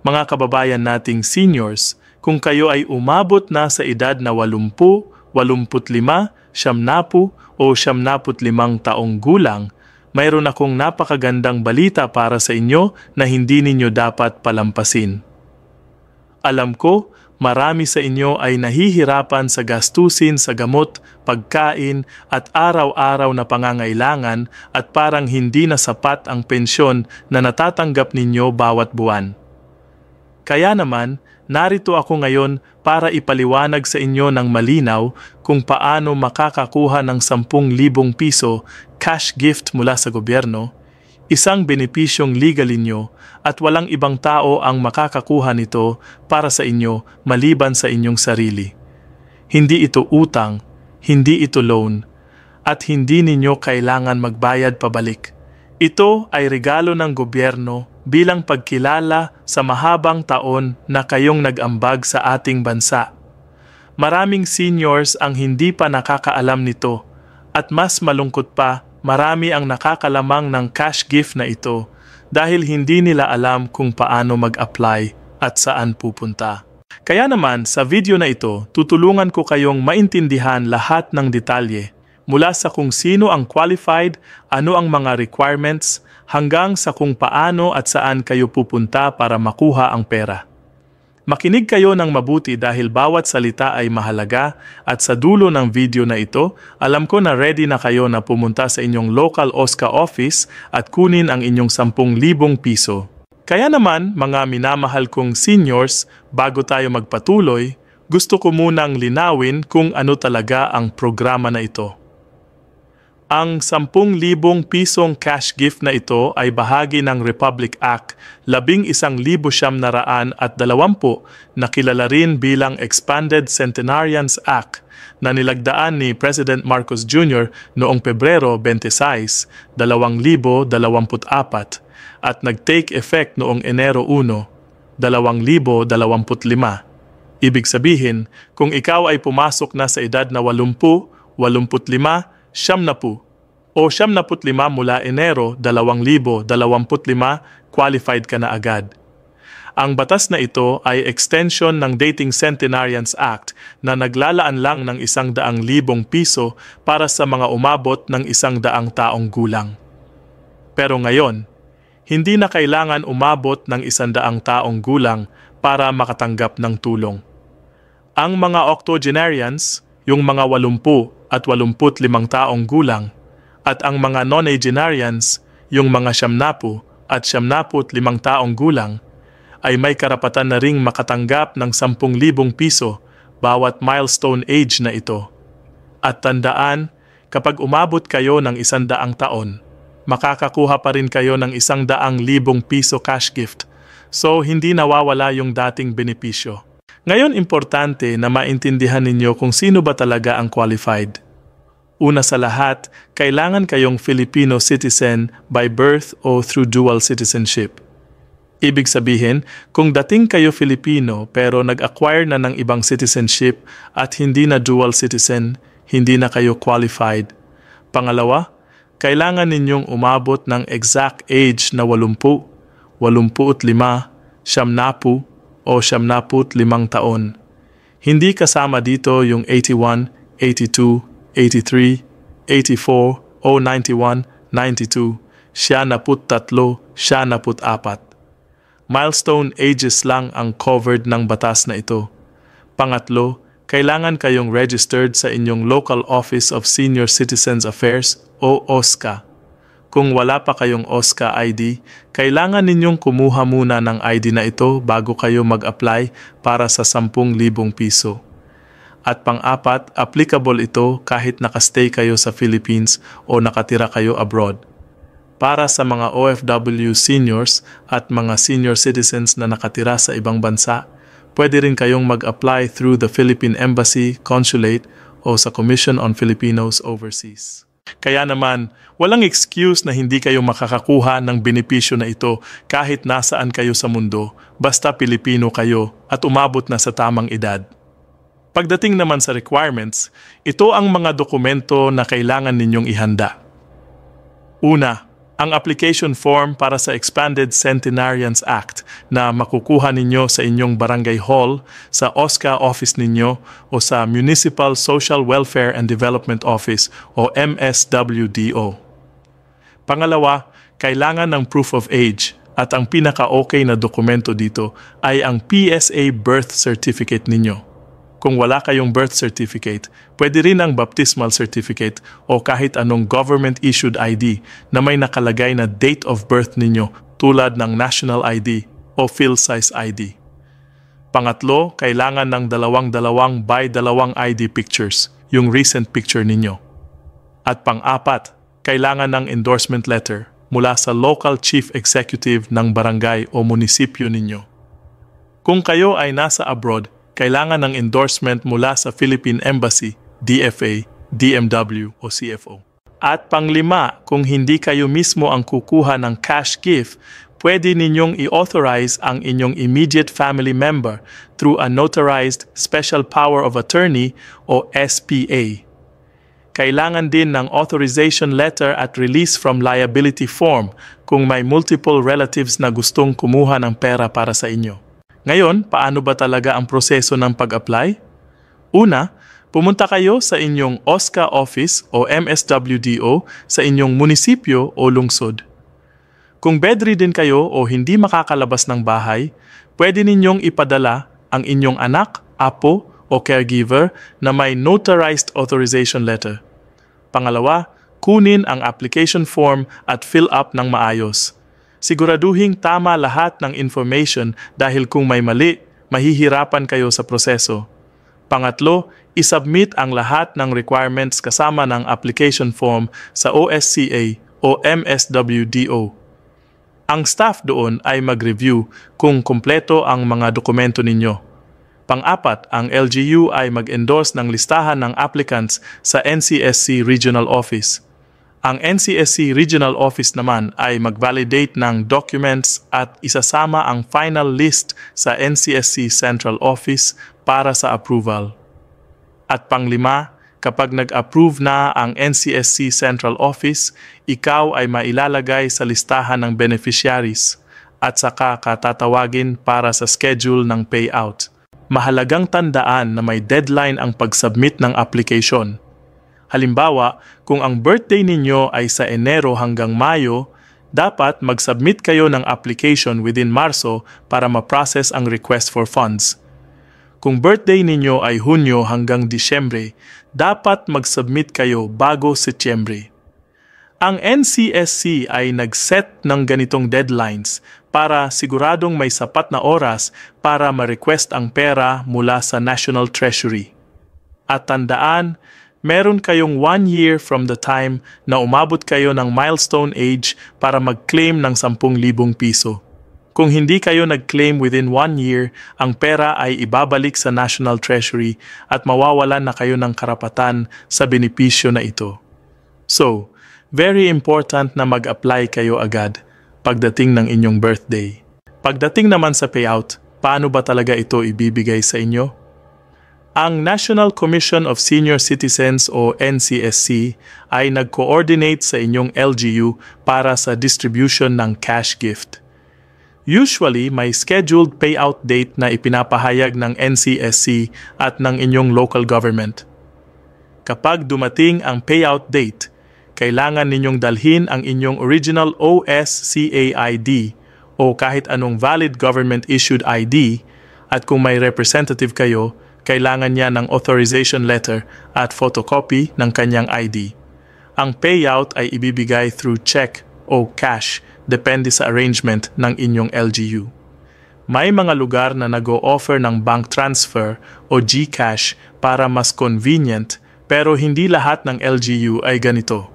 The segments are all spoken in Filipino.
Mga kababayan nating seniors, kung kayo ay umabot na sa edad na 80, 85, 70 o 75 taong gulang, mayroon akong napakagandang balita para sa inyo na hindi ninyo dapat palampasin. Alam ko, marami sa inyo ay nahihirapan sa gastusin sa gamot, pagkain at araw-araw na pangangailangan at parang hindi na sapat ang pensyon na natatanggap ninyo bawat buwan. Kaya naman, narito ako ngayon para ipaliwanag sa inyo ng malinaw kung paano makakakuha ng 10,000 piso cash gift mula sa gobyerno, isang benepisyong legal inyo at walang ibang tao ang makakakuha nito para sa inyo maliban sa inyong sarili. Hindi ito utang, hindi ito loan, at hindi ninyo kailangan magbayad pabalik. Ito ay regalo ng gobyerno bilang pagkilala sa mahabang taon na kayong nag-ambag sa ating bansa. Maraming seniors ang hindi pa nakakaalam nito at mas malungkot pa, marami ang nakakalamang ng cash gift na ito dahil hindi nila alam kung paano mag-apply at saan pupunta. Kaya naman sa video na ito, tutulungan ko kayong maintindihan lahat ng detalye mula sa kung sino ang qualified, ano ang mga requirements, hanggang sa kung paano at saan kayo pupunta para makuha ang pera. Makinig kayo ng mabuti dahil bawat salita ay mahalaga at sa dulo ng video na ito, alam ko na ready na kayo na pumunta sa inyong local OSCA office at kunin ang inyong 10,000 piso. Kaya naman, mga minamahal kong seniors, bago tayo magpatuloy, gusto ko munang linawin kung ano talaga ang programa na ito. Ang 10,000 pisong cash gift na ito ay bahagi ng Republic Act 11,920 na kilala rin bilang Expanded Centenarians Act na nilagdaan ni President Marcos Jr. noong Pebrero 26, 2024 at nag-take effect noong Enero 1, 2025. Ibig sabihin, kung ikaw ay pumasok na sa edad na 80, 85, 70 o 75 mula Enero 2025, qualified ka na agad. Ang batas na ito ay extension ng Dating Centenarians Act na naglalaan lang ng 100,000 piso para sa mga umabot ng 100 taong gulang. Pero ngayon, hindi na kailangan umabot ng 100 taong gulang para makatanggap ng tulong. Ang mga octogenarians, yung mga 80 at 85 taong gulang, at ang mga nonagenarians, yung mga 70 at 75 taong gulang, ay may karapatan na ring makatanggap ng 10,000 piso bawat milestone age na ito. At tandaan, kapag umabot kayo ng 100 taon, makakakuha pa rin kayo ng 100,000 piso cash gift, so hindi nawawala yung dating benepisyo. Ngayon, importante na maintindihan ninyo kung sino ba talaga ang qualified. Una sa lahat, kailangan kayong Filipino citizen by birth o through dual citizenship. Ibig sabihin, kung dating kayo Filipino pero nag-acquire na ng ibang citizenship at hindi na dual citizen, hindi na kayo qualified. Pangalawa, kailangan ninyong umabot ng exact age na 80, 85, 70 o 75 taon. Hindi kasama dito yung 81, 82, 83, 84 o 91, 92, 93, 94. Milestone ages lang ang covered ng batas na ito. Pangatlo, kailangan kayong registered sa inyong local Office of Senior Citizens Affairs o OSCA. Kung wala pa kayong OSCA ID, kailangan ninyong kumuha muna ng ID na ito bago kayo mag-apply para sa 10,000 piso. At pang-apat, applicable ito kahit nakastay kayo sa Philippines o nakatira kayo abroad. Para sa mga OFW seniors at mga senior citizens na nakatira sa ibang bansa, pwede rin kayong mag-apply through the Philippine Embassy, Consulate o sa Commission on Filipinos Overseas. Kaya naman, walang excuse na hindi kayo makakakuha ng benepisyo na ito kahit nasaan kayo sa mundo, basta Pilipino kayo at umabot na sa tamang edad. Pagdating naman sa requirements, ito ang mga dokumento na kailangan ninyong ihanda. Una, Ang application form para sa Expanded Centenarians Act na makukuha ninyo sa inyong barangay hall, sa OSCA office ninyo o sa Municipal Social Welfare and Development Office o MSWDO. Pangalawa, kailangan ng proof of age at ang pinaka-okay na dokumento dito ay ang PSA birth certificate ninyo. Kung wala kayong birth certificate, pwede rin ang baptismal certificate o kahit anong government-issued ID na may nakalagay na date of birth ninyo tulad ng national ID o fill-size ID. Pangatlo, kailangan ng dalawang by dalawang ID pictures, yung recent picture ninyo. At pang-apat, kailangan ng endorsement letter mula sa local chief executive ng barangay o munisipyo ninyo. Kung kayo ay nasa abroad, kailangan ng endorsement mula sa Philippine Embassy, DFA, DMW o CFO. At panglima, kung hindi kayo mismo ang kukuha ng cash gift, pwede ninyong i-authorize ang inyong immediate family member through a notarized special power of attorney o SPA. Kailangan din ng authorization letter at release from liability form kung may multiple relatives na gustong kumuha ng pera para sa inyo. Ngayon, paano ba talaga ang proseso ng pag-apply? Una, pumunta kayo sa inyong OSCA office o MSWDO sa inyong munisipyo o lungsod. Kung bedridden kayo o hindi makakalabas ng bahay, pwede ninyong ipadala ang inyong anak, apo o caregiver na may notarized authorization letter. Pangalawa, kunin ang application form at fill up ng maayos. Siguraduhing tama lahat ng information dahil kung may mali, mahihirapan kayo sa proseso. Pangatlo, isubmit ang lahat ng requirements kasama ng application form sa OSCA o MSWDO. Ang staff doon ay mag-review kung kumpleto ang mga dokumento ninyo. Pang-apat, ang LGU ay mag-endorse ng listahan ng applicants sa NCSC Regional Office. Ang NCSC Regional Office naman ay mag-validate ng documents at isasama ang final list sa NCSC Central Office para sa approval. At panglima, kapag nag-approve na ang NCSC Central Office, ikaw ay mailalagay sa listahan ng beneficiaries at saka katatawagin para sa schedule ng payout. Mahalagang tandaan na may deadline ang pag-submit ng application. Halimbawa, kung ang birthday ninyo ay sa Enero hanggang Mayo, dapat mag-submit kayo ng application within Marso para ma-process ang request for funds. Kung birthday ninyo ay Hunyo hanggang Disyembre, dapat mag-submit kayo bago Setyembre. Ang NCSC ay nag-set ng ganitong deadlines para siguradong may sapat na oras para ma-request ang pera mula sa National Treasury. At tandaan, meron kayong 1 year from the time na umabot kayo ng milestone age para mag-claim ng 10,000 piso. Kung hindi kayo nag-claim within 1 year, ang pera ay ibabalik sa National Treasury at mawawalan na kayo ng karapatan sa benepisyo na ito. So, very important na mag-apply kayo agad pagdating ng inyong birthday. Pagdating naman sa payout, paano ba talaga ito ibibigay sa inyo? Ang National Commission of Senior Citizens o NCSC ay nag-coordinate sa inyong LGU para sa distribution ng cash gift. Usually, may scheduled payout date na ipinapahayag ng NCSC at ng inyong local government. Kapag dumating ang payout date, kailangan ninyong dalhin ang inyong original OSCA ID o kahit anong valid government-issued ID at kung may representative kayo, kailangan niya ng authorization letter at photocopy ng kanyang ID. Ang payout ay ibibigay through check o cash, depende sa arrangement ng inyong LGU. May mga lugar na nag-o-offer ng bank transfer o GCash para mas convenient, pero hindi lahat ng LGU ay ganito.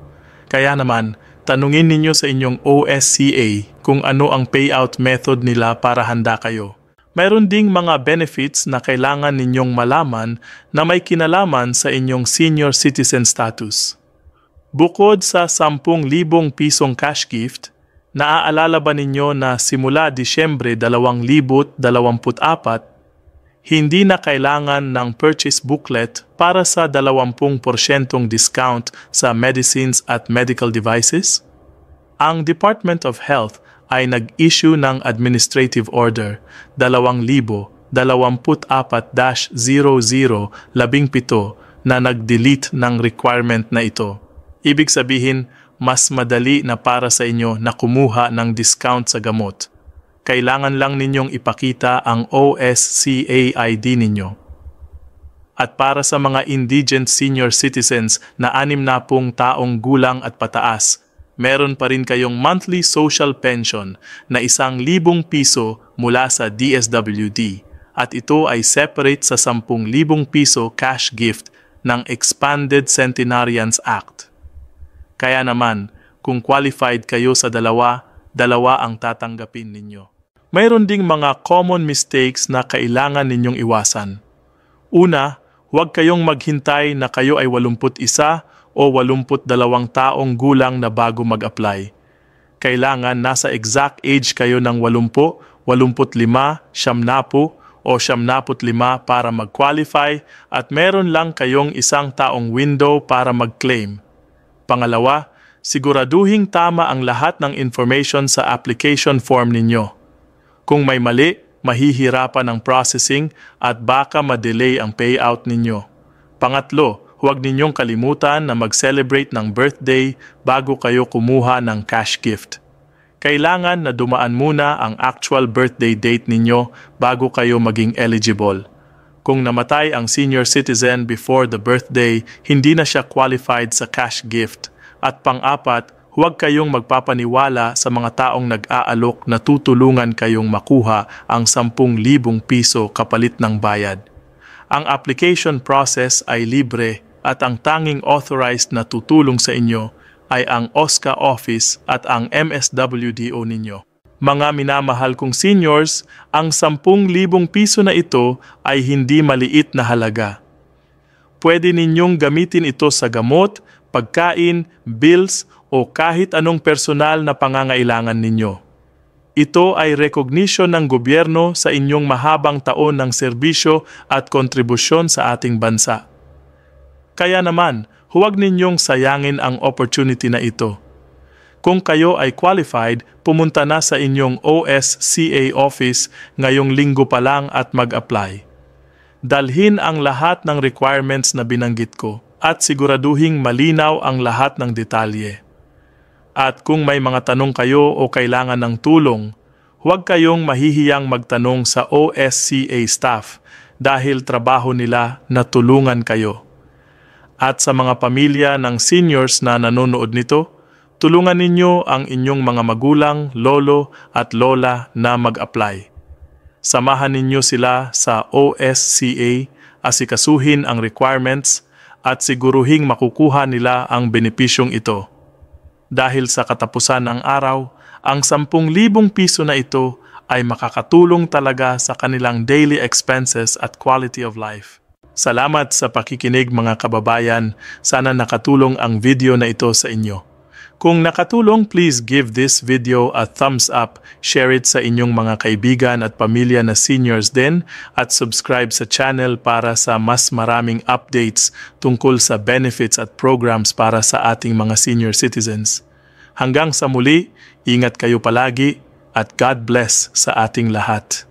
Kaya naman, tanungin ninyo sa inyong OSCA kung ano ang payout method nila para handa kayo. Mayroon ding mga benefits na kailangan ninyong malaman na may kinalaman sa inyong senior citizen status. Bukod sa 10,000 pisong cash gift, naaalala ba ninyo na simula Disyembre 2024, hindi na kailangan ng purchase booklet para sa 20% discount sa medicines at medical devices? Ang Department of Health ay nag-issue ng Administrative Order 2024-0017 na nag-delete ng requirement na ito. Ibig sabihin, mas madali na para sa inyo na kumuha ng discount sa gamot. Kailangan lang ninyong ipakita ang OSCA ID ninyo. At para sa mga indigent senior citizens na 60 taong gulang at pataas, meron pa rin kayong monthly social pension na 1,000 piso mula sa DSWD at ito ay separate sa 10,000 piso cash gift ng Expanded Centenarians Act. Kaya naman, kung qualified kayo sa dalawa ang tatanggapin ninyo. Mayroon ding mga common mistakes na kailangan ninyong iwasan. Una, huwag kayong maghintay na kayo ay 81 o 82 taong gulang na bago mag-apply. Kailangan nasa exact age kayo ng 80, 85, 70 o 75 para mag-qualify at meron lang kayong 1 taong window para mag-claim. Pangalawa, siguraduhing tama ang lahat ng information sa application form ninyo. Kung may mali, mahihirapan ang processing at baka ma-delay ang payout ninyo. Pangatlo, huwag ninyong kalimutan na mag-celebrate ng birthday bago kayo kumuha ng cash gift. Kailangan na dumaan muna ang actual birthday date ninyo bago kayo maging eligible. Kung namatay ang senior citizen before the birthday, hindi na siya qualified sa cash gift. At pang-apat, huwag kayong magpapaniwala sa mga taong nag-aalok na tutulungan kayong makuha ang 10,000 piso kapalit ng bayad. Ang application process ay libre at ang tanging authorized na tutulong sa inyo ay ang OSCA office at ang MSWDO ninyo. Mga minamahal kong seniors, ang 10,000 piso na ito ay hindi maliit na halaga. Pwede ninyong gamitin ito sa gamot, pagkain, bills o kahit anong personal na pangangailangan ninyo. Ito ay recognition ng gobyerno sa inyong mahabang taon ng serbisyo at kontribusyon sa ating bansa. Kaya naman, huwag ninyong sayangin ang opportunity na ito. Kung kayo ay qualified, pumunta na sa inyong OSCA office ngayong linggo pa lang at mag-apply. Dalhin ang lahat ng requirements na binanggit ko at siguraduhing malinaw ang lahat ng detalye. At kung may mga tanong kayo o kailangan ng tulong, huwag kayong mahihiyang magtanong sa OSCA staff dahil trabaho nila na tulungan kayo. At sa mga pamilya ng seniors na nanonood nito, tulungan ninyo ang inyong mga magulang, lolo at lola na mag-apply. Samahan ninyo sila sa OSCA, asikasuhin ang requirements at siguruhing makukuha nila ang benepisyong ito. Dahil sa katapusan ng araw, ang 10,000 piso na ito ay makakatulong talaga sa kanilang daily expenses at quality of life. Salamat sa pakikinig mga kababayan. Sana nakatulong ang video na ito sa inyo. Kung nakatulong, please give this video a thumbs up, share it sa inyong mga kaibigan at pamilya na seniors din, at subscribe sa channel para sa mas maraming updates tungkol sa benefits at programs para sa ating mga senior citizens. Hanggang sa muli, ingat kayo palagi at God bless sa ating lahat.